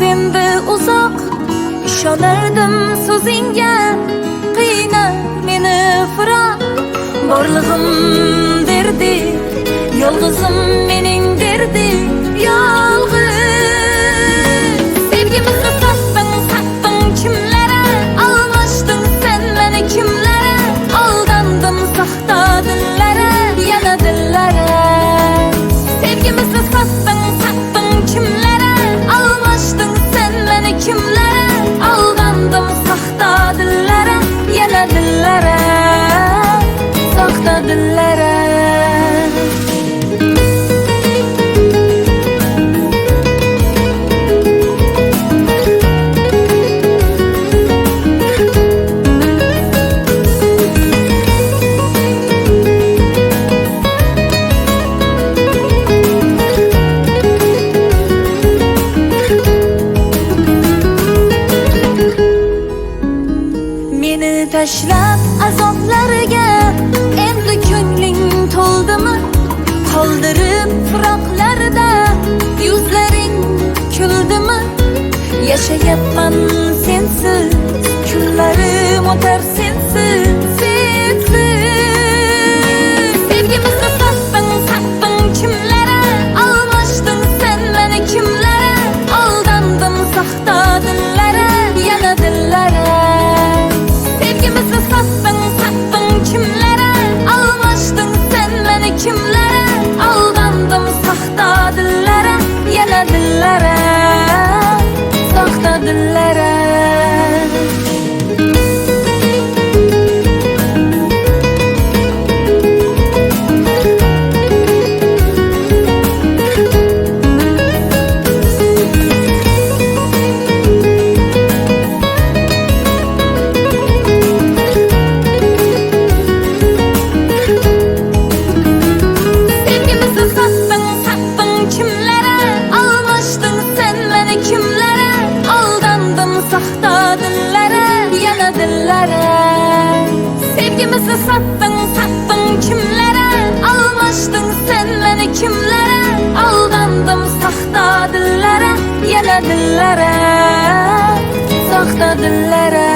endi uzak, ishonardim so'zingga. Qiyna meni firoq, borlig'im derdi, yolg'izim mening derdi, yolg'iz. Sevgimizni sattың kimlere, almashdың sen meni kimlere, aldandım saxta dillere, yana dillere. Sevgimizni sattың kimlere, almashdың sen meni kimlere, aldandım saxta dillere, yana dillere, saxta dillere. Meni tashlab azoblarga endi ko'ngling to'ldimi? Qoldirib firoqlarda yuzlaring kuldimi? Yashayapman sensiz, kunlarim o'tar sensiz, sensiz. Sevgimizni sattың kimlere, almashdың sen meni kimlere, aldandım saxta dillere, yana dillere. Sevgimizni sattың kimlere, almashdың sen meni kimlere, aldandım saxta dillere, yana dillere, saxta dillere. Sevgimizni sattың kimlere, almashdың sen meni kimlere, aldandım saxta dillere, yana dillere, saxta dillere.